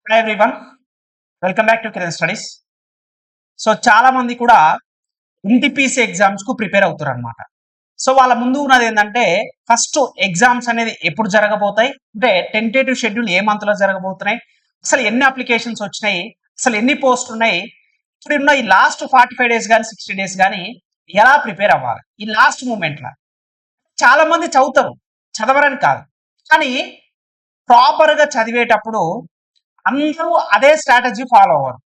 Hi everyone, welcome back to Kiran studies. So చాలా మంది కూడా ఎన్టీపీసీ ఎగ్జామ్స్ కు ప్రిపేర్ అవుతారు అనమాట. సో వాళ్ళ ముందు ఉన్నది ఏంటంటే ఫస్ట్ ఎగ్జామ్స్ అనేది ఎప్పుడు జరగబోతాయి, అంటే టెంటేటివ్ షెడ్యూల్ ఏ మంత్ లో జరగబోతున్నాయి, అసలు ఎన్ని అప్లికేషన్స్ వచ్చినాయి, అసలు ఎన్ని పోస్టులు ఉన్నాయి, ఇప్పుడు ఉన్న ఈ లాస్ట్ 45 డేస్ కానీ 60 డేస్ కానీ ఎలా ప్రిపేర్ అవ్వాలి ఈ లాస్ట్ మూమెంట్ లా. చాలా మంది చదువుతారు, చదవరని కాదు, కానీ ప్రాపర్ గా చదివేటప్పుడు అందరూ అదే స్ట్రాటజీ ఫాలో అవ్వరు.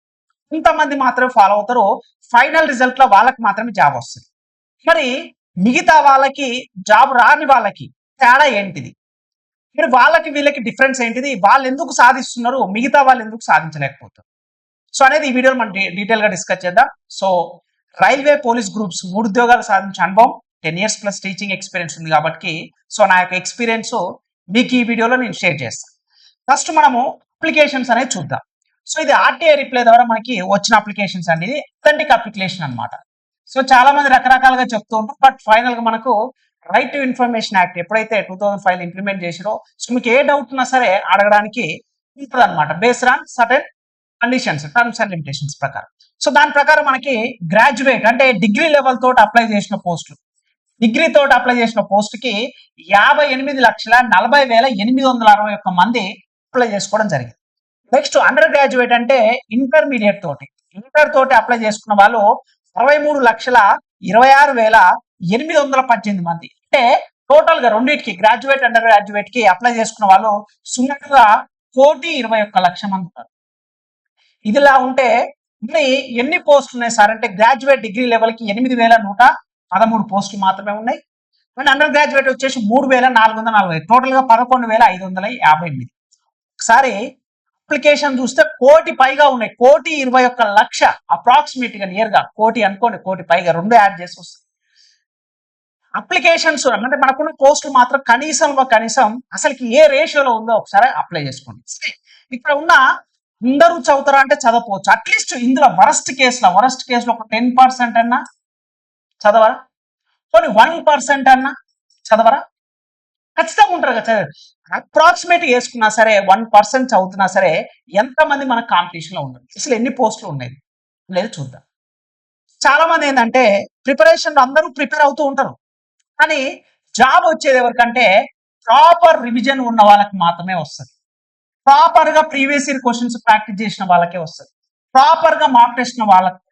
కొంతమంది మాత్రమే ఫాలో అవుతారు. ఫైనల్ రిజల్ట్ లో వాళ్ళకి మాత్రమే జాబ్ వస్తుంది. మరి మిగతా వాళ్ళకి జాబ్ రాని వాళ్ళకి తేడా ఏంటిది, మరి వాళ్ళకి వీళ్ళకి డిఫరెన్స్ ఏంటిది, వాళ్ళు ఎందుకు సాధిస్తున్నారు, మిగతా వాళ్ళు ఎందుకు సాధించలేకపోతారు, సో అనేది ఈ వీడియోలో మనం డీటెయిల్ గా డిస్కస్ చేద్దాం. సో రైల్వే పోలీస్ గ్రూప్స్ 3 ఉద్యోగాలు సాధించే అనుభవం, 10 years ప్లస్ టీచింగ్ ఎక్స్పీరియన్స్ ఉంది కాబట్టి సో నా యొక్క ఎక్స్పీరియన్స్ మీకు ఈ వీడియోలో నేను షేర్ చేస్తాను. ఫస్ట్ మనము అప్లికేషన్స్ అనేది చూద్దాం. సో ఇది ఆర్టీఐ రిప్లై ద్వారా మనకి వచ్చిన అప్లికేషన్స్ అనేది అథెంటిక్ అప్లికేషన్ అనమాట. సో చాలా మంది రకరకాలుగా చెప్తూ ఉంటారు, బట్ ఫైనల్ గా మనకు రైట్ టు ఇన్ఫర్మేషన్ యాక్ట్ ఎప్పుడైతే 2005 ఇంప్లిమెంట్ చేసిరో, సో మీకు ఏ డౌట్ ఉన్నా సరే అడగడానికి ఉంటుంది అనమాట, based on certain conditions, terms and limitations ప్రకారం. సో దాని ప్రకారం మనకి గ్రాడ్యుయేట్ అంటే డిగ్రీ లెవెల్ తోటి అప్లై చేసిన పోస్టులు, డిగ్రీ తోటి అప్లై చేసిన పోస్ట్ కి 58,40,861 మంది అప్లై చేసుకోవడం జరిగింది. నెక్స్ట్ అండర్ గ్రాడ్యుయేట్ అంటే ఇంటర్మీడియట్ తోటి, ఇంటర్ తోటి అప్లై చేసుకున్న వాళ్ళు 63,26,818 మంది. అంటే టోటల్ గా రెండింటికి గ్రాడ్యుయేట్ అండర్ గ్రాడ్యుయేట్ కి అప్లై చేసుకున్న వాళ్ళు సుమారుగా 1,21,00,000 మంది ఉన్నారు. ఇదిలా ఉంటే మరి ఎన్ని పోస్టులు ఉన్నాయి సార్ అంటే, గ్రాడ్యుయేట్ డిగ్రీ లెవెల్ కి 8,113 పోస్టులు మాత్రమే ఉన్నాయి. అండ్ అండర్ గ్రాడ్యుయేట్ వచ్చేసి 3,440, టోటల్ గా 11,558. ఒకసారి అప్లికేషన్ చూస్తే 1,00,000 పైగా ఉన్నాయి, 1,21,00,000 అప్రాక్సిమేట్ గా, నియర్ గా 1,00,000 అనుకోండి, 1,00,000 పైగా, 2 యాడ్ చేసి వస్తాయి అప్లికేషన్స్. అంటే మనకున్న పోస్టులు మాత్రం కనీసం అసలుకి ఏ రేషియోలో ఉందో ఒకసారి అప్లై చేసుకోండి. ఇక్కడ ఉన్న అందరూ చదువుతారా అంటే చదవకపోవచ్చు, అట్లీస్ట్ ఇందులో వరస్ట్ కేసులో ఒక 10% అన్నా చదవరా, కొన్ని 1% అన్నా చదవరా, ఖచ్చితంగా ఉంటారు కదా. అప్రాక్సిమేట్ వేసుకున్నా సరే 1% చదువుతున్నా సరే ఎంతమంది మన కాంపిటీషన్ లో ఉన్నారు, అసలు ఎన్ని పోస్టులు ఉన్నాయి లేదు చూద్దాం. చాలా మంది ఏంటంటే ప్రిపరేషన్ అందరూ ప్రిపేర్ అవుతూ ఉంటారు, కానీ జాబ్ వచ్చేది ఎవరికంటే ప్రాపర్ రివిజన్ ఉన్న వాళ్ళకి మాత్రమే వస్తుంది, ప్రాపర్ గా ప్రీవియస్ ఇయర్ క్వశ్చన్స్ ప్రాక్టీస్ చేసిన వాళ్ళకే వస్తుంది, ప్రాపర్ గా మాక్ టెస్ట్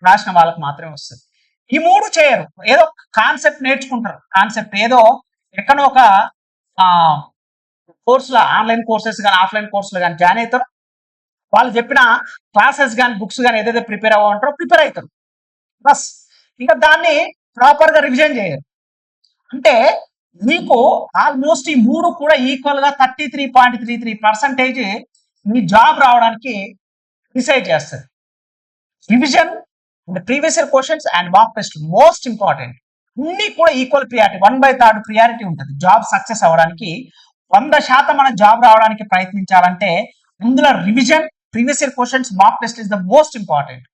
రాసిన వాళ్ళకి మాత్రమే వస్తుంది. ఈ 3 చేయరు, ఏదో కాన్సెప్ట్ నేర్చుకుంటారు, కాన్సెప్ట్ ఏదో ఎక్కడో ఒక కోర్సులో, ఆన్లైన్ కోర్సెస్ కానీ ఆఫ్లైన్ కోర్సులు కానీ జాయిన్ అవుతారు, వాళ్ళు చెప్పిన క్లాసెస్ కానీ బుక్స్ కానీ ఏదైతే ప్రిపేర్ అవ్వమంటారో ప్రిపేర్ అవుతారు బస్. ఇంకా దాన్ని ప్రాపర్ గా రివిజన్ చేయరు. అంటే మీకు ఆల్మోస్ట్ ఈ 3 కూడా ఈక్వల్ గా 33.33% మీ జాబ్ రావడానికి డిసైడ్ చేస్తుంది. Revision and previous year questions and mock test most important. అన్ని కూడా ఈక్వల్ ప్రియారిటీ, 1/3 ప్రియారిటీ ఉంటుంది జాబ్ సక్సెస్ అవ్వడానికి. 100% మన జాబ్ రావడానికి ప్రయత్నించాలంటే అందులో revision, previous year questions, mock test is the most important.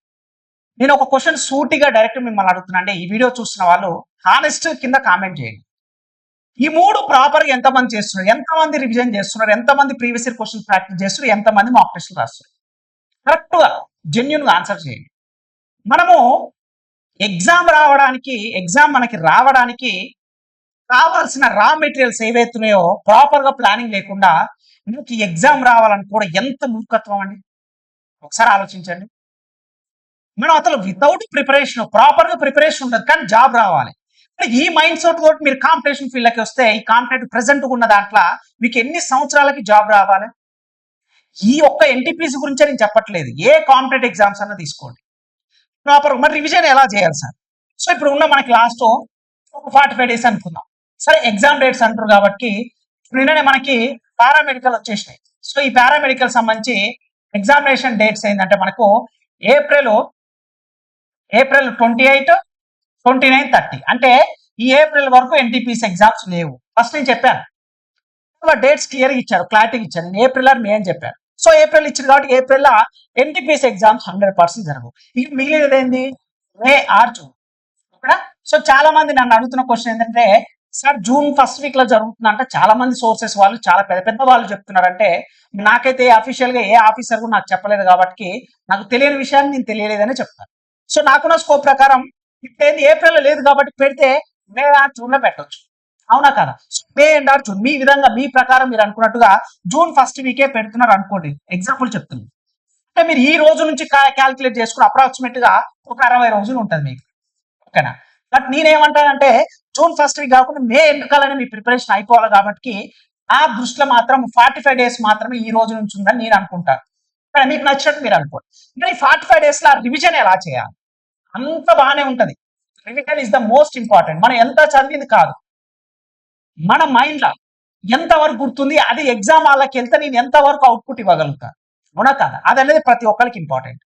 నేను ఒక క్వశ్చన్ సూటిగా డైరెక్ట్ మిమ్మల్ని అడుగుతున్నాండి, ఈ వీడియో చూస్తున్న వాళ్ళు హానెస్ట్ కింద కామెంట్ చేయండి. ఈ 3 ప్రాపర్ గా ఎంతమంది చేస్తున్నారు, ఎంతమంది రివిజన్ చేస్తున్నారు, ఎంతమంది ప్రీవియస్ ఇయర్ క్వశ్చన్ ప్రాక్టీస్ చేస్తున్నారు, ఎంతమంది మాక్ టెస్ట్లు రాస్తున్నారు, కరెక్ట్ గా జెన్యున్ గా ఆన్సర్ చేయండి. మనము ఎగ్జామ్ మనకి రావడానికి కావాల్సిన రా మెటీరియల్స్ ఏవైతున్నాయో ప్రాపర్ గా ప్లానింగ్ లేకుండా మీకు ఎగ్జామ్ రావాలని కూడా ఎంత మూర్ఖత్వం అండి, ఒకసారి ఆలోచించండి. మనం అసలు వితౌట్ ప్రిపరేషన్, ప్రాపర్ గా ప్రిపరేషన్ ఉండదు కానీ జాబ్ రావాలి. ఈ మైండ్ సెట్ తోటి మీరు కాంపిటీషన్ ఫీల్డ్ కి వస్తే, ఈ కాంపిటేటివ్ ప్రెసెంట్ ఉన్న దాంట్లో మీకు ఎన్ని సంవత్సరాలకి జాబ్ రావాలి. ఈ ఒక్క ఎన్టీపీసీ గురించే నేను చెప్పట్లేదు, ఏ కాంపిటేటివ్ ఎగ్జామ్స్ అన్నా తీసుకోండి ప్రాపర్. మరి రివిజన్ ఎలా చేయాలి సార్? సో ఇప్పుడు ఉన్న మనకి లాస్ట్ ఒక 45 డేస్ అనుకుందాం, సరే ఎగ్జామ్ డేట్స్ అంటారు కాబట్టి నిన్ననే మనకి పారామెడికల్ వచ్చేసినాయి. సో ఈ పారామెడికల్ సంబంధించి ఎగ్జామినేషన్ డేట్స్ ఏంటంటే మనకు ఏప్రిల్ 28, 29, 30. అంటే ఈ ఏప్రిల్ వరకు ఎన్టీపీసీ ఎగ్జామ్స్ లేవు. ఫస్ట్ నేను చెప్పాను, డేట్స్ క్లియర్గా ఇచ్చారు, క్లారిటీగా ఇచ్చారు, నేను ఏప్రిల్ ఆర్ మే అని చెప్పాను. సో ఏప్రిల్ ఇచ్చింది కాబట్టి ఏప్రిల్ ఎన్టీపీసీ ఎగ్జామ్స్ 100% జరగవు. ఇక మిగిలినది ఏంది, మే ఆర్ జూన్. సో చాలా మంది నన్ను అడుగుతున్న క్వశ్చన్ ఏంటంటే సార్ జూన్ ఫస్ట్ వీక్ లో జరుగుతుందంటే చాలా మంది సోర్సెస్ వాళ్ళు చాలా పెద్ద పెద్ద వాళ్ళు చెప్తున్నారంటే నాకైతే అఫీషియల్ గా ఏ ఆఫీసర్ కూడా నాకు చెప్పలేదు కాబట్టి నాకు తెలియని విషయాన్ని నేను తెలియలేదని చెప్తాను. సో నాకున్న స్కోప్ ప్రకారం ఇప్పుడు ఏంది ఏప్రిల్ లేదు కాబట్టి పెడితే మే ఆర్ జూన్ లో పెట్టొచ్చు. అవునా కదా? మే అండ్ ఆర్ జూన్ మీ విధంగా మీ ప్రకారం మీరు అనుకున్నట్టుగా జూన్ ఫస్ట్ వీకే పెడుతున్నారు అనుకోండి. ఎగ్జాంపుల్ చెప్తున్నాను. అంటే మీరు ఈ రోజు నుంచి క్యాల్కులేట్ చేసుకుని అప్రాక్సిమేట్ గా ఒక 60 రోజులు ఉంటుంది మీకు. ఓకేనా? బట్ నేనేమంటానంటే జూన్ ఫస్ట్ వీక్ కాకుండా మే ఎండుకాలని మీ ప్రిపరేషన్ అయిపోవాలి కాబట్టి ఆ దృష్టిలో మాత్రం 45 డేస్ మాత్రమే ఈ రోజు నుంచి ఉందని నేను అనుకుంటాను. కానీ మీకు నచ్చినట్టు మీరు అనుకోండి. మరి 45 డేస్ లో రివిజన్ ఎలా చేయాలి? అంత బాగానే ఉంటది. Revision is the most important. మనం ఎంత చదివింది కాదు, మన మైండ్ లో ఎంత వరకు గుర్తుంది, అది ఎగ్జామ్ వాళ్ళకి వెళ్తే నేను ఎంత వరకు అవుట్పుట్ ఇవ్వగలుగుతాను. అవునా కదా? అది అనేది ప్రతి ఒక్కరికి ఇంపార్టెంట్.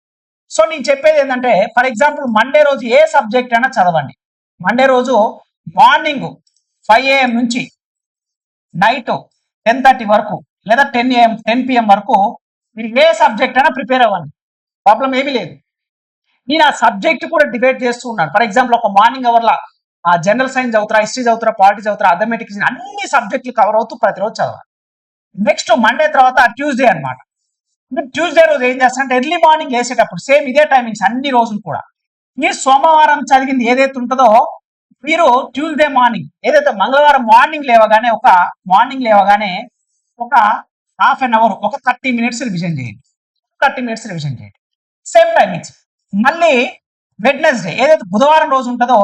సో నేను చెప్పేది ఏంటంటే ఫర్ ఎగ్జాంపుల్ మండే రోజు ఏ సబ్జెక్ట్ అయినా చదవండి. మండే రోజు మార్నింగ్ 5 AM నుంచి నైట్ 10:30 వరకు లేదా 10 PM వరకు మీరు ఏ సబ్జెక్ట్ అయినా ప్రిపేర్ అవ్వండి. ప్రాబ్లం ఏమీ లేదు. నేను ఆ సబ్జెక్ట్ కూడా డిబేట్ చేస్తూ ఉన్నాను. ఫర్ ఎగ్జాంపుల్ ఒక మార్నింగ్ అవర్లో ఆ జనరల్ సైన్స్ చదువుతారా, హిస్టరీ చదువుతారా, పాలిటిక్స్ చదువుతారా, అథమెటిక్స్, అన్ని సబ్జెక్టులు కవర్ అవుతూ ప్రతిరోజు చదవాలి. నెక్స్ట్ మండే తర్వాత ట్యూస్డే అనమాట. ట్యూస్డే రోజు ఏం చేస్తారంటే ఎర్లీ మార్నింగ్ వేసేటప్పుడు సేమ్ ఇదే టైమింగ్స్ అన్ని రోజులు కూడా మీరు సోమవారం చదివింది ఏదైతే ఉంటుందో మీరు ట్యూస్డే మార్నింగ్ ఏదైతే మంగళవారం మార్నింగ్ లేవగానే ఒక హాఫ్ అన్ అవర్ ఒక 30 minutes రివిజన్ చేయండి. 30 minutes రివిజన్ చేయండి. Same timings. మళ్ళీ వెడ్నెస్డే ఏదైతే బుధవారం రోజు ఉంటుందో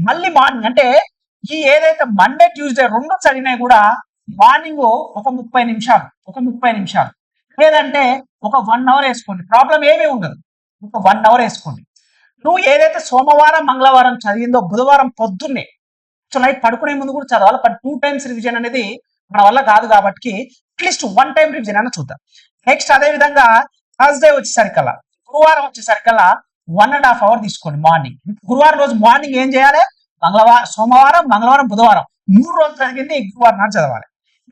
మళ్ళీ మార్నింగ్ అంటే ఈ ఏదైతే మండే ట్యూస్డే రెండు చదివినాయి కూడా మార్నింగ్ ఒక 30 నిమిషాలు లేదంటే ఒక 1 hour వేసుకోండి. ప్రాబ్లం ఏమీ ఉండదు. ఒక 1 hour వేసుకోండి. నువ్వు ఏదైతే సోమవారం మంగళవారం చదివిందో బుధవారం పొద్దున్నే సో నైట్ పడుకునే ముందు కూడా చదవాలి. బట్ 2 times రివిజన్ అనేది మన వల్ల కాదు కాబట్టి అట్లీస్ట్ 1 time రివిజన్ అని చూద్దాం. నెక్స్ట్ అదే విధంగా థర్స్డే వచ్చేసరికల్లా గురువారం వచ్చేసరికల్లా 1.5 hour తీసుకోండి మార్నింగ్. గురువారం రోజు మార్నింగ్ ఏం చేయాలి? సోమవారం మంగళవారం బుధవారం 3 రోజులు చదివింది గురువారం నాడు చదవాలి.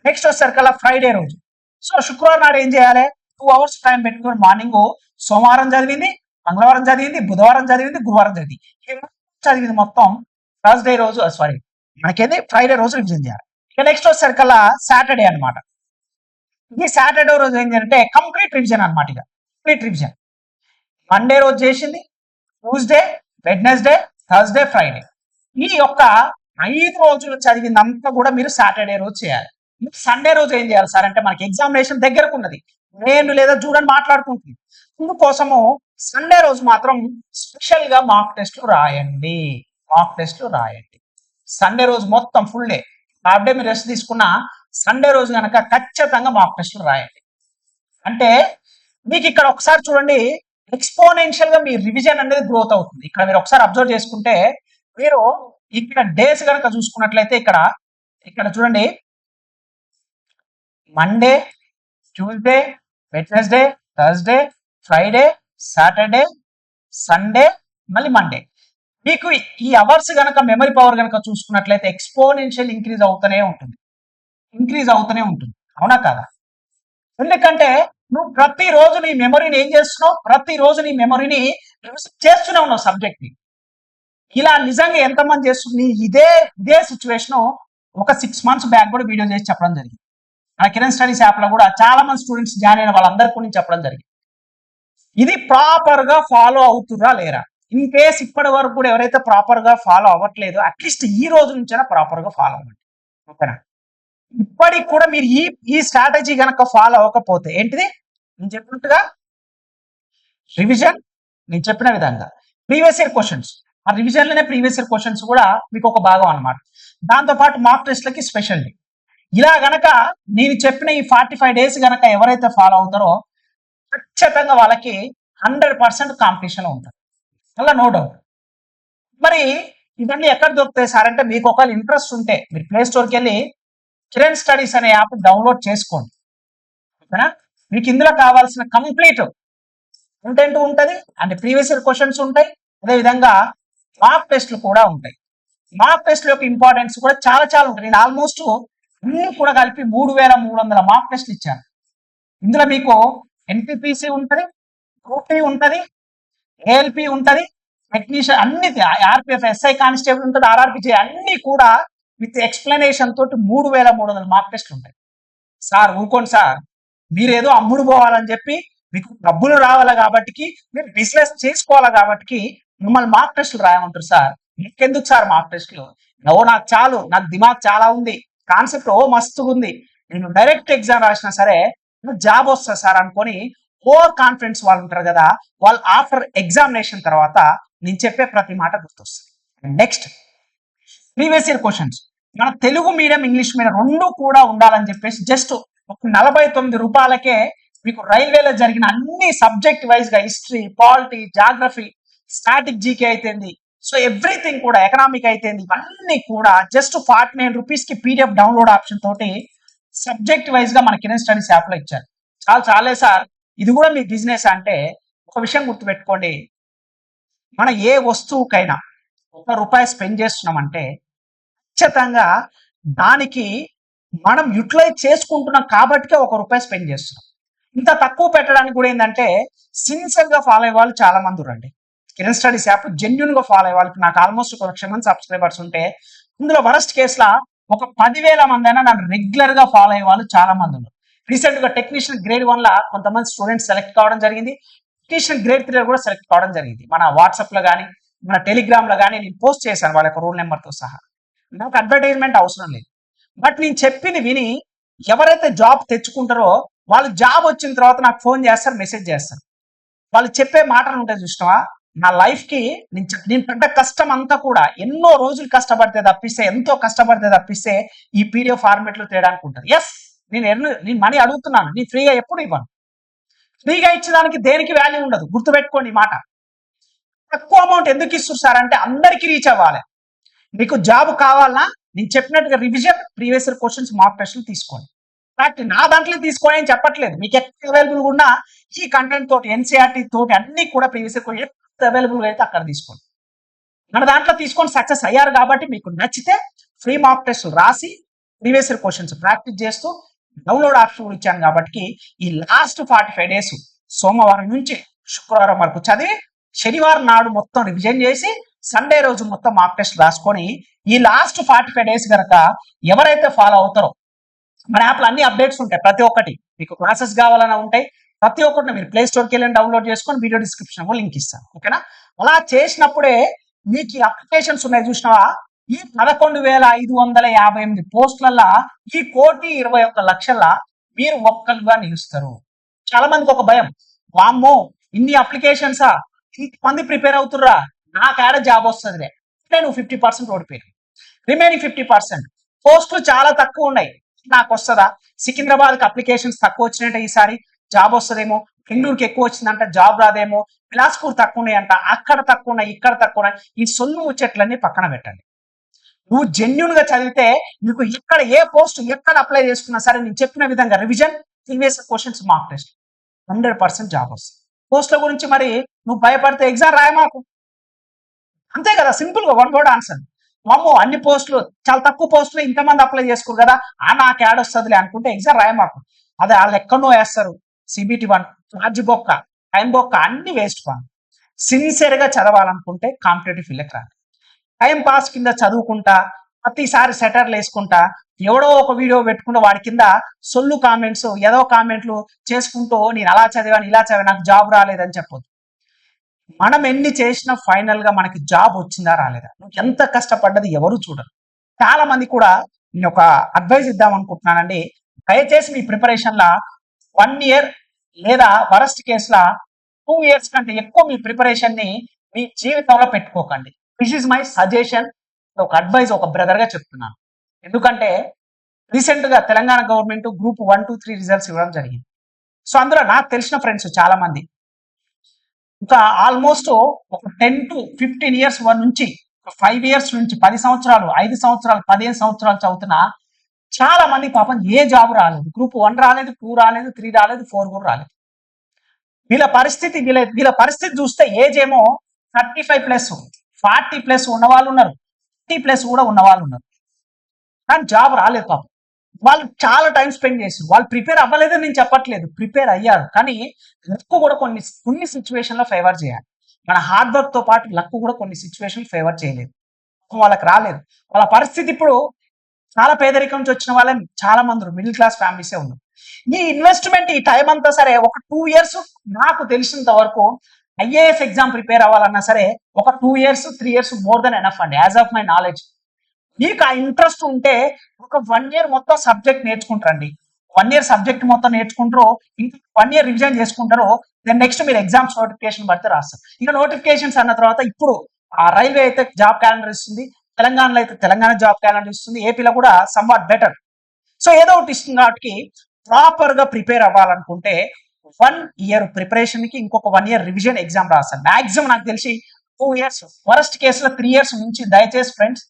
నెక్స్ట్ వచ్చేసరికల్లా ఫ్రైడే రోజు. సో శుక్రవారం నాడు ఏం చేయాలి? 2 hours టైం పెట్టుకుని మార్నింగ్ సోమవారం చదివింది, మంగళవారం చదివింది, బుధవారం చదివింది, గురువారం చదివింది మొత్తం థర్స్డే రోజు మనకేది ఫ్రైడే రోజు రివిజన్ చేయాలి. ఇక నెక్స్ట్ వచ్చేసరికల్లా సాటర్డే అనమాట. ఈ సాటర్డే రోజు ఏం చేయాలంటే కంప్లీట్ రివిజన్ అనమాట. ఇక కంప్లీట్ రివిజన్ మండే రోజు చేసింది, ట్యూస్డే, వెడ్నెస్డే, థర్స్డే, ఫ్రైడే ఈ యొక్క 5 రోజులు చదివిందంతా కూడా మీరు సాటర్డే రోజు చేయాలి. సండే రోజు ఏం చేయాలి సార్ అంటే మనకి ఎగ్జామినేషన్ దగ్గరకు ఉన్నది, నేను లేదా చూడండి మాట్లాడుకుంటుంది. అందుకోసము సండే రోజు మాత్రం స్పెషల్ గా మాక్ టెస్ట్లు రాయండి. సండే రోజు మొత్తం ఫుల్ డే హాఫ్ డే మీరు రెస్ట్ తీసుకున్న సండే రోజు కనుక ఖచ్చితంగా మాక్ టెస్ట్లు రాయండి. అంటే మీకు ఇక్కడ ఒకసారి చూడండి ఎక్స్పోనెన్షియల్ గా మీ రివిజన్ అనేది గ్రోత్ అవుతుంది. ఇక్కడ మీరు ఒకసారి అబ్జర్వ్ చేసుకుంటే మీరు ఇక్కడ డేస్ కనుక చూసుకున్నట్లయితే ఇక్కడ చూడండి Monday, Tuesday, Wednesday, Thursday, Friday, Saturday, Sunday, మళ్ళీ మండే. మీకు ఈ అవర్స్ కనుక మెమరీ పవర్ కనుక చూసుకున్నట్లయితే ఎక్స్పోనెన్షియల్ ఇంక్రీజ్ అవుతూనే ఉంటుంది. అవునా కదా? ఎందుకంటే నువ్వు ప్రతిరోజు నీ మెమరీని ఏం చేస్తున్నావు? ప్రతిరోజు నీ మెమరీని చేస్తూనే ఉన్నావు సబ్జెక్ట్ ని. ఇలా నిజంగా ఎంతమంది చేస్తుంది? ఇదే సిచ్యువేషన్ ఒక 6 months బ్యాక్ కూడా వీడియో చేసి చెప్పడం జరిగింది. మన కిరణ్ స్టడీస్ యాప్ లో కూడా చాలా మంది స్టూడెంట్స్ జాయిన్ అయిన వాళ్ళందరికీ నేను చెప్పడం జరిగింది. ఇది ప్రాపర్ గా ఫాలో అవుతురా లేరా? ఇన్ కేస్ ఇప్పటి వరకు కూడా ఎవరైతే ప్రాపర్ గా ఫాలో అవ్వట్లేదు అట్లీస్ట్ ఈ రోజు నుంచైనా ప్రాపర్ గా ఫాలో అవ్వండి. ఓకేనా? ఇప్పటికి కూడా మీరు ఈ స్ట్రాటజీ కనుక ఫాలో అవ్వకపోతే ఏంటిది నేను చెప్పినట్టుగా రివిజన్, నేను చెప్పిన విధంగా ప్రీవియస్ ఇయర్ క్వశ్చన్స్, ఆ రివిజన్ లోనే ప్రీవియస్ ఇయర్ క్వశ్చన్స్ కూడా మీకు ఒక భాగం అనమాట. దాంతో పాటు మాక్ టెస్ట్లకి స్పెషల్ డే. ఇలా గనక నేను చెప్పిన ఈ 45 days గనక ఎవరైతే ఫాలో అవుతారో ఖచ్చితంగా వాళ్ళకి 100% కాంపిటీషన్ ఉంటుంది. అలా నో డౌట్. మరి ఇవన్నీ ఎక్కడ దొరుకుతాయి సార్ అంటే మీకు ఒకవేళ ఇంట్రెస్ట్ ఉంటే మీరు ప్లే స్టోర్కి వెళ్ళి కిరణ్ స్టడీస్ అనే యాప్ డౌన్లోడ్ చేసుకోండి. ఓకేనా? మీకు ఇందులో కావాల్సిన కంప్లీట్ కంటెంట్ ఉంటుంది, అంటే ప్రీవియస్ ఇయర్ క్వశ్చన్స్ ఉంటాయి, అదేవిధంగా మాక్ టెస్ట్లు కూడా ఉంటాయి. మాక్ టెస్ట్ యొక్క ఇంపార్టెన్స్ కూడా చాలా ఉంటుంది. నేను ఆల్మోస్ట్ అన్ని కూడా కలిపి 3300 మాక్ టెస్ట్లు ఇచ్చాను. ఇందులో మీకు ఎన్పిపిసి ఉంటుంది, గ్రూప్ ఉంటుంది, ఏఎల్పి ఉంటుంది, టెక్నీషియన్ అన్ని, ఆర్పిఎఫ్, ఎస్ఐ కానిస్టేబుల్ ఉంటుంది, ఆర్ఆర్పిజే అన్ని కూడా విత్ ఎక్స్ప్లెనేషన్ తోటి 3,300 మార్క్ టెస్ట్లు ఉంటాయి. సార్ ఊకోండి సార్, మీరేదో అమ్ముడు పోవాలని చెప్పి మీకు డబ్బులు రావాలి కాబట్టి మీరు బిజినెస్ చేసుకోవాలి కాబట్టి మిమ్మల్ని మార్క్ టెస్టులు రాయమంటారు సార్. మీకెందుకు సార్ మార్క్ టెస్టులు? నాకు చాలు, నాకు దిమాగ్ చాలా ఉంది, కాన్సెప్ట్ మస్తుగా ఉంది, నేను డైరెక్ట్ ఎగ్జామ్ రాసినా సరే జాబ్ వస్తుంది సార్ అనుకొని ఓవర్ కాన్ఫిడెన్స్ వాళ్ళు ఉంటారు కదా, వాళ్ళు ఆఫ్టర్ ఎగ్జామినేషన్ తర్వాత నేను చెప్పే ప్రతి మాట గుర్తొస్తుంది. Next previous year questions. మన తెలుగు మీడియం ఇంగ్లీష్ మీడియం రెండు కూడా ఉండాలని చెప్పేసి జస్ట్ ఒక 49 రూపాయలకే మీకు రైల్వేలో జరిగిన అన్ని సబ్జెక్ట్ వైజ్ గా history, polity, geography, static GK అయితేంది, సో ఎవ్రీథింగ్ కూడా, ఎకనామిక్ అయితేంది, ఇవన్నీ కూడా జస్ట్ 49 రూపీస్ కి పీడిఎఫ్ డౌన్లోడ్ ఆప్షన్ తోటి సబ్జెక్ట్ వైజ్ గా మన కిరణ్ స్టడీస్ యాప్ లో ఇచ్చారు. చాలే సార్, ఇది కూడా మీ బిజినెస్ అంటే ఒక విషయం గుర్తుపెట్టుకోండి, మన ఏ వస్తువుకైనా ₹1 స్పెండ్ చేస్తున్నామంటే ఖచ్చితంగా దానికి మనం యూటిలైజ్ చేసుకుంటున్నాం కాబట్టి ₹1 స్పెండ్ చేస్తున్నాం. ఇంత తక్కువ పెట్టడానికి కూడా ఏంటంటే సిన్సియర్ గా ఫాలో అయ్యే వాళ్ళు చాలా మంది ఉరండి. కిరణ్ స్టడీస్ యాప్ జెన్యున్ గా ఫాలో అయ్యే వాళ్ళకి నాకు ఆల్మోస్ట్ 1 లక్ష మంది సబ్స్క్రైబర్స్ ఉంటే ఇందులో వరస్ట్ కేసులో ఒక 10,000 మంది అయినా నన్ను రెగ్యులర్ గా ఫాలో అయ్యే వాళ్ళు చాలా మంది ఉన్నారు. రీసెంట్ గా టెక్నీషియన్ గ్రేడ్ 1 లా కొంతమంది స్టూడెంట్స్ సెలెక్ట్ కావడం జరిగింది, టెక్నీషియన్ గ్రేడ్ 3 కూడా సెలెక్ట్ కావడం జరిగింది. మన వాట్సాప్ లో కానీ మన టెలిగ్రామ్ లో కానీ నేను పోస్ట్ చేశాను వాళ్ళ యొక్క రూల్ నెంబర్ తో సహా. నాకు అడ్వర్టైజ్మెంట్ అవసరం లేదు, బట్ నేను చెప్పింది విని ఎవరైతే జాబ్ తెచ్చుకుంటారో వాళ్ళు జాబ్ వచ్చిన తర్వాత నాకు ఫోన్ చేస్తారు, మెసేజ్ చేస్తారు. వాళ్ళు చెప్పే మాటలు ఉంటాయి చూసినావా, నా లైఫ్ కి నేను పడ్డ కష్టం అంతా కూడా ఎన్నో రోజులు కష్టపడితే తప్పిస్తే, ఎంతో కష్టపడితే తప్పిస్తే ఈ పీడిఎఫ్ ఫార్మేట్ లో తేడానికి ఉంటుంది. ఎస్, నేను మనీ అడుగుతున్నాను, నేను ఫ్రీగా ఎప్పుడు ఇవ్వను. ఫ్రీగా ఇచ్చేదానికి దేనికి వాల్యూ ఉండదు, గుర్తుపెట్టుకోండి ఈ మాట. తక్కువ అమౌంట్ ఎందుకు ఇస్తారు అంటే అందరికీ రీచ్ అవ్వాలి. మీకు జాబ్ కావాలన్నా నేను చెప్పినట్టుగా revision, previous year questions, mark టెస్ట్లు తీసుకోండి. ఫ్యాక్ట్ నా దాంట్లో తీసుకోని అని చెప్పట్లేదు, మీకు ఎక్కడ అవైలబుల్ ఉన్నా ఈ కంటెంట్ తోటి, ఎన్సీఆర్టీ తోటి అన్ని కూడా ప్రీవియస్ ఇయర్ ఎక్కడ అవైలబుల్ అయితే అక్కడ తీసుకోండి. మన దాంట్లో తీసుకొని సక్సెస్ అయ్యారు కాబట్టి మీకు నచ్చితే ఫ్రీ మార్క్ టెస్ట్ రాసి ప్రీవియస్ ఇయర్ క్వశ్చన్స్ ప్రాక్టీస్ చేస్తూ డౌన్లోడ్ ఆప్షన్ ఇచ్చాను కాబట్టి ఈ లాస్ట్ 45 డేస్ సోమవారం నుంచి శుక్రవారం వరకు చదివి శనివారం నాడు మొత్తం రివిజన్ చేసి సండే రోజు మొత్తం మార్క్ టెస్ట్ రాసుకొని ఈ లాస్ట్ 45 డేస్ కనుక ఎవరైతే ఫాలో అవుతారో, మన యాప్లో అన్ని అప్డేట్స్ ఉంటాయి, ప్రతి ఒక్కటి మీకు క్లాసెస్ కావాలన్నా ఉంటాయి, ప్రతి ఒక్కటి మీరు ప్లే స్టోర్కి వెళ్ళి డౌన్లోడ్ చేసుకొని వీడియో డిస్క్రిప్షన్ లో లింక్ ఇస్తాను, ఓకేనా? అలా చేసినప్పుడే మీకు ఈ అప్లికేషన్స్ ఉన్నాయి చూసినావా, ఈ 11,558 పోస్టులల్లో ఈ 1,21,00,000 మీరు ఒక్కరుగా నిలుస్తారు. చాలా మందికి ఒక భయం, వామ్మో ఇన్ని అప్లికేషన్సా, ఇంతమంది ప్రిపేర్ అవుతుర్రా, నాకు ఆడ జాబ్ వస్తుంది. నేను 50% ఓడిపోయాను, రిమైనింగ్ 50% పోస్టులు చాలా తక్కువ ఉన్నాయి, నాకు వస్తుందా? సికింద్రాబాద్కి అప్లికేషన్స్ తక్కువ వచ్చినట్టే ఈసారి జాబ్ వస్తుందేమో, బెంగళూరుకి ఎక్కువ వచ్చిందంట జాబ్ రాదేమో, బిలాస్పూర్ తక్కువ ఉన్నాయంట, అక్కడ తక్కువ ఉన్నాయి, ఇక్కడ తక్కువ ఉన్నాయి. ఈ సొల్లు ముచ్చట్లన్నీ పక్కన పెట్టండి. నువ్వు జెన్యున్ గా చదివితే నీకు ఎక్కడ ఏ పోస్ట్ ఎక్కడ అప్లై చేసుకున్నా సరే నేను చెప్పిన విధంగా revision, previous questions, mark test 100% job వస్తుంది. పోస్టుల గురించి మరి నువ్వు భయపడితే ఎగ్జామ్ రాయమాకు, అంతే కదా, సింపుల్ గా 1 వర్డ్ ఆన్సర్. మామో అన్ని పోస్టులు చాలా తక్కువ పోస్టులు ఇంతమంది అప్లై చేసుకోరు కదా, నాకు యాడ్ వస్తుందిలే అనుకుంటే ఎగ్జామ్ రాయమాకు. అదే వాళ్ళు ఎక్కడో వేస్తారు, CBT 1 ఛార్జ్ బొక్క, టైం బొక్క, అన్ని వేస్ట్ పని. సిన్సియర్ గా చదవాలనుకుంటే కాంపిటేటివ్ ఫీల్డ్కి రాదు. టైం పాస్ కింద చదువుకుంటా, ప్రతిసారి సెటర్లు వేసుకుంటా, ఎవడో ఒక వీడియో పెట్టుకుంటూ వాడి కింద సొల్లు కామెంట్స్, ఏదో కామెంట్లు చేసుకుంటూ నేను అలా చదివాను, ఇలా చదివాను, నాకు జాబ్ రాలేదని చెప్పొద్దు. మనం ఎన్ని చేసినా ఫైనల్ గా మనకి జాబ్ వచ్చిందా రాలేదా, నువ్వు ఎంత కష్టపడ్డది ఎవరు చూడరు. చాలా మంది కూడా నేను ఒక అడ్వైజ్ ఇద్దాం అనుకుంటున్నానండి, దయచేసి మీ ప్రిపరేషన్ లా 1 ఇయర్ లేదా వరస్ట్ కేసులా 2 ఇయర్స్ కంటే ఎక్కువ మీ ప్రిపరేషన్ ని మీ జీవితంలో పెట్టుకోకండి. దిస్ ఈజ్ మై సజెషన్, ఒక అడ్వైజ్, ఒక బ్రదర్ గా చెప్తున్నాను. ఎందుకంటే రీసెంట్ గా తెలంగాణ గవర్నమెంట్ గ్రూప్ 1, 2, 3 రిజల్ట్స్ ఇవ్వడం జరిగింది. సో అందులో నాకు తెలిసిన ఫ్రెండ్స్ చాలా మంది ఇంకా ఆల్మోస్ట్ ఒక 10 to 15 ఇయర్స్ నుంచి 5 ఇయర్స్ నుంచి 10 సంవత్సరాలు, 5 సంవత్సరాలు, 15 సంవత్సరాలు చదువుతున్న చాలా మంది పాపం ఏ జాబ్ రాలేదు. గ్రూప్ 1 రాలేదు, 2 రాలేదు, 3 రాలేదు, 4 కూడా రాలేదు. వీళ్ళ పరిస్థితి చూస్తే ఏజ్ ఏమో 35+, 40+ ఉన్న వాళ్ళు ఉన్నారు, 50+ కూడా ఉన్న వాళ్ళు ఉన్నారు, కానీ జాబ్ రాలేదు పాపం. వాళ్ళు చాలా టైం స్పెండ్ చేశారు. వాళ్ళు ప్రిపేర్ అవ్వలేదని నేను చెప్పట్లేదు, ప్రిపేర్ అయ్యారు, కానీ లక్ కూడా కొన్ని సిచ్యువేషన్ లో ఫేవర్ చేయాలి. మన హార్డ్ వర్క్ తో పాటు లక్ కూడా కొన్ని సిచ్యువేషన్ ఫేవర్ చేయలేదు, వాళ్ళకి రాలేదు. వాళ్ళ పరిస్థితి ఇప్పుడు చాలా పేదరికం నుంచి వచ్చిన వాళ్ళే చాలా మంది మిడిల్ క్లాస్ ఫ్యామిలీసే ఉన్నారు. ఈ ఇన్వెస్ట్మెంట్ ఈ టైం అంతా సరే ఒక 2 ఇయర్స్ నాకు తెలిసినంత వరకు ఐఏఎస్ ఎగ్జామ్ ప్రిపేర్ అవ్వాలన్నా సరే ఒక 2 years 3 years more than enough అండి, యాజ్ ఆఫ్ మై నాలెడ్జ్. మీకు ఆ ఇంట్రెస్ట్ ఉంటే ఒక 1 ఇయర్ మొత్తం సబ్జెక్ట్ నేర్చుకుంటారండి. 1 ఇయర్ సబ్జెక్ట్ మొత్తం నేర్చుకుంటారు, ఇంకా 1 ఇయర్ రివిజన్ చేసుకుంటారు. దెన్ నెక్స్ట్ మీరు ఎగ్జామ్స్ నోటిఫికేషన్ పడితే రాస్తారు. ఇక నోటిఫికేషన్స్ అన్న తర్వాత ఇప్పుడు ఆ రైల్వే అయితే జాబ్ క్యాలెండర్ ఇస్తుంది, తెలంగాణలో అయితే తెలంగాణ జాబ్ క్యాలెండర్ ఇస్తుంది, ఏపీలో కూడా సమ్వాట్ బెటర్. సో ఏదో ఒకటి ఇస్తుంది కాబట్టి ప్రాపర్ గా ప్రిపేర్ అవ్వాలనుకుంటే 1 ఇయర్ ప్రిపరేషన్ కి ఇంకొక 1 ఇయర్ రివిజన్ ఎగ్జామ్ రాస్తాను. మాక్సిమం నాకు తెలిసి 2 ఇయర్స్, వరస్ట్ కేసులో 3 ఇయర్స్ నుంచి దయచేసి ఫ్రెండ్స్,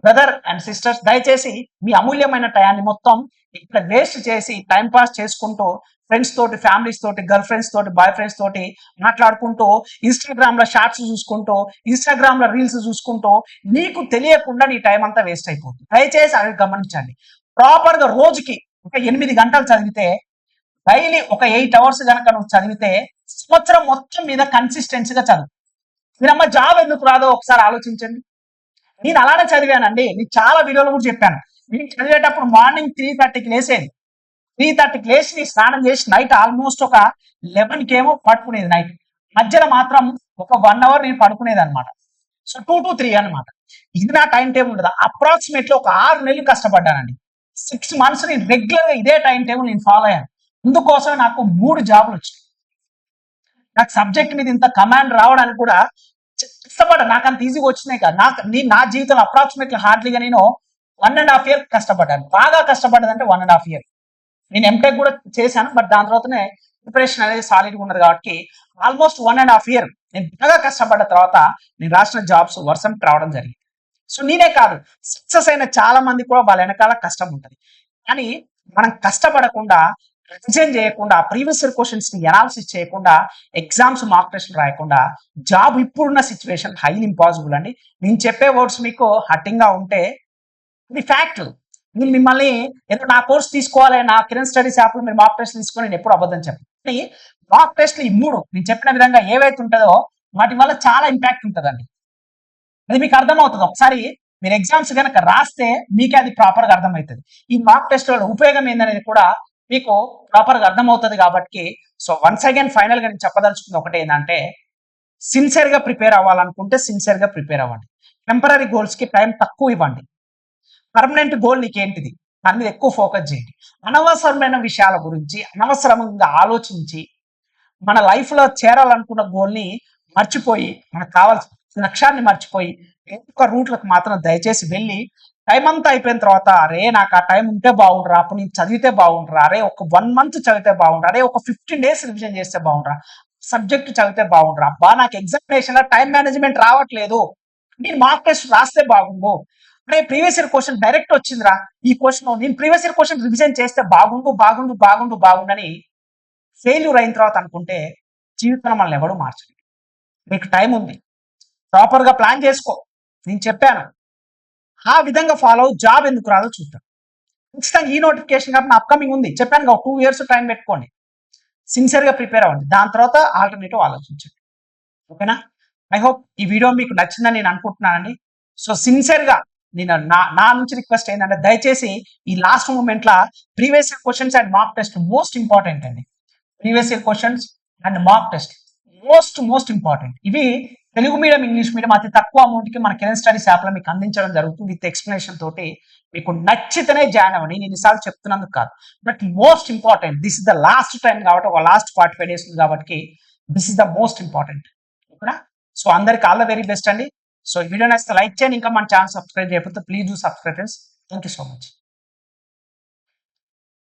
బ్రదర్ అండ్ సిస్టర్స్, దయచేసి మీ అమూల్యమైన టయాన్ని మొత్తం ఇక్కడ వేస్ట్ చేసి టైం పాస్ చేసుకుంటూ ఫ్రెండ్స్ తోటి, ఫ్యామిలీస్ తోటి, గర్ల్ ఫ్రెండ్స్ తోటి, బాయ్ ఫ్రెండ్స్ తోటి మాట్లాడుకుంటూ, ఇన్స్టాగ్రామ్ లో షార్ట్స్ చూసుకుంటూ, ఇన్స్టాగ్రామ్ లో రీల్స్ చూసుకుంటూ నీకు తెలియకుండా నీ టైం అంతా వేస్ట్ అయిపోతుంది. దయచేసి అది గమనించండి. ప్రాపర్ గా రోజుకి ఒక 8 గంటలు చదివితే, డైలీ ఒక 8 అవర్స్ కనుక నువ్వు చదివితే సంవత్సరం మొత్తం మీద కన్సిస్టెన్సీగా చదువు. మీరమ్మ జాబ్ ఎందుకు రాదో ఒకసారి ఆలోచించండి. నేను అలానే చదివానండి, నేను చాలా వీడియోలు కూడా చెప్పాను. నేను చదివేటప్పుడు మార్నింగ్ 3:30కి లేసేది. 3:30కి లేచి స్నానం చేసి నైట్ ఆల్మోస్ట్ ఒక 11కి ఏమో పడుకునేది. నైట్ మధ్యలో మాత్రం ఒక 1 అవర్ నేను పడుకునేది అనమాట. సో 2 to 3 అనమాట. ఇది నా టైం టేబుల్ ఉండదు. అప్రాక్సిమేట్లీ ఒక 6 నెలలు కష్టపడ్డానండి. 6 months నేను రెగ్యులర్ గా ఇదే టైం టేబుల్ నేను ఫాలో అయ్యాను. అందుకోసమే నాకు 3 జాబులు వచ్చినాయి. నాకు సబ్జెక్ట్ మీద ఇంత కమాండ్ రావడానికి కూడా కష్టపడ్డా. నాకు అంత ఈజీగా వచ్చినాయి కాదు. నేను నా జీవితంలో అప్రాక్సిమేట్లీ హార్డ్లీగా నేను 1.5 year కష్టపడ్డాను. బాగా కష్టపడ్డదంటే 1.5 year. నేను ఎంటెక్ కూడా చేశాను, బట్ దాని తర్వాతనే ప్రిపరేషన్ అనేది సాలిడ్గా ఉన్నది కాబట్టి ఆల్మోస్ట్ 1.5 year నేను బాగా కష్టపడ్డ తర్వాత నేను రాసిన జాబ్స్ వర్షం రావడం జరిగింది. సో నేనే కాదు, సక్సెస్ అయిన చాలా మంది కూడా వాళ్ళ వెనకాల కష్టం ఉంటుంది. కానీ మనం కష్టపడకుండా, రివిజన్ చేయకుండా, ప్రీవియస్ ఇయర్ క్వశ్చన్స్ ని అనాలిసిస్ చేయకుండా, ఎగ్జామ్స్ మార్క్ టెస్ట్ రాయకుండా జాబ్ ఇప్పుడున్న సిచ్యువేషన్ హైలీ ఇంపాసిబుల్ అండి. నేను చెప్పే వర్డ్స్ మీకు హట్టింగ్ గా ఉంటే ఇది ఫ్యాక్ట్. నేను మిమ్మల్ని ఏదో నా కోర్స్ తీసుకోవాలి, నా కిరణ్ స్టడీస్ యాప్ లో మీరు మార్క్ టెస్ట్ తీసుకొని నేను ఎప్పుడు అబద్ధం చెప్పను. కానీ మార్క్ టెస్ట్లు ఈ 3 నేను చెప్పిన విధంగా ఏవైతే ఉంటుందో వాటి వల్ల చాలా ఇంపాక్ట్ ఉంటుందండి. అది మీకు అర్థమవుతుంది. ఒకసారి మీరు ఎగ్జామ్స్ కనుక రాస్తే మీకే అది ప్రాపర్ గా అర్థమవుతుంది. ఈ మార్క్ టెస్ట్ వల్ల ఉపయోగం ఏందనేది కూడా మీకు ప్రాపర్ గా అర్థమవుతుంది. కాబట్టి సో వన్స్ అగైన్ ఫైనల్ గా నేను చెప్పదలుచుకుంది ఒకటి ఏంటంటే, సిన్సియర్ గా ప్రిపేర్ అవ్వాలనుకుంటే సిన్సియర్ గా ప్రిపేర్ అవ్వండి. టెంపరీ గోల్స్ కి టైం తక్కువ ఇవ్వండి. పర్మనెంట్ గోల్ నీకేంటిది దాని మీద ఎక్కువ ఫోకస్ చేయండి. అనవసరమైన విషయాల గురించి అనవసరంగా ఆలోచించి మన లైఫ్ లో చేరాలనుకున్న గోల్ని మర్చిపోయి, మనకు కావాల్సిన లక్ష్యాన్ని మర్చిపోయి ఒక రూట్లకు మాత్రం దయచేసి వెళ్ళి టైం అంతా అయిపోయిన తర్వాత అరే నాకు ఆ టైం ఉంటే బాగుండరా, అప్పుడు నేను చదివితే బాగుండరా, అరే ఒక 1 month చదివితే బాగుండరా, అరే ఒక 15 days రివిజన్ చేస్తే బాగుండరా, సబ్జెక్ట్ చదివితే బాగుండరా, అబ్బా నాకు ఎగ్జామినేషన్ లో టైం మేనేజ్మెంట్ రావట్లేదు, నేను మార్క్ టెస్ట్ రాస్తే బాగుండు, అరే ప్రీవియస్ ఇయర్ క్వశ్చన్ డైరెక్ట్ వచ్చిందిరా, ఈ క్వశ్చన్ నేను ప్రీవియస్ ఇయర్ క్వశ్చన్ రివిజన్ చేస్తే బాగుండు అని ఫెయిల్యూర్ అయిన తర్వాత అనుకుంటే జీవితంలో మనల్ని ఎవడు మార్చలేదు. మీకు టైం ఉంది, ప్రాపర్ గా ప్లాన్ చేసుకో. నేను చెప్పాను ఆ విధంగా ఫాలో జాబ్ ఎందుకు రాదో చూద్దాం. ఖచ్చితంగా ఈ నోటిఫికేషన్ కాబట్టి అప్కమింగ్ ఉంది చెప్పాను, 2 years టైం పెట్టుకోండి, సిన్సియర్ గా ప్రిపేర్ అవ్వండి, దాని తర్వాత ఆల్టర్నేటివ్ ఆలోచించండి. ఓకేనా? ఐ హోప్ ఈ వీడియో మీకు నచ్చిందని నేను అనుకుంటున్నానండి. సో సిన్సియర్ గా నేను నా నుంచి రిక్వెస్ట్ ఏంటంటే, దయచేసి ఈ లాస్ట్ మూమెంట్ లా previous year questions and mark test most important అండి. Previous year questions and mark test most important. ఇవి తెలుగు మీడియం, ఇంగ్లీష్ మీడియం అతి తక్కువ అమౌంట్ కి మన కిరణ్ స్టడీస్ యాప్ లో మీకు అందించడం జరుగుతుంది విత్ ఎక్స్ప్లెనేషన్ తోటి. మీకు నచ్చితేనే జాయిన్ అవ్వండి, నేను ఇన్నిసార్లు చెప్తున్నందుకు కాదు. But most important, this is the last time కాబట్టి, ఒక లాస్ట్ 45 days ఉంది కాబట్టి this is the most important. ఓకేనా? సో అందరికి ఆల్ ద వెరీ బెస్ట్ అండి. సో ఈ వీడియో నచ్చితే లైక్ చేయండి, ఇంకా మన ఛానల్ సబ్స్క్రైబ్ చేయకపోతే please do subscribe friends. Thank you so much.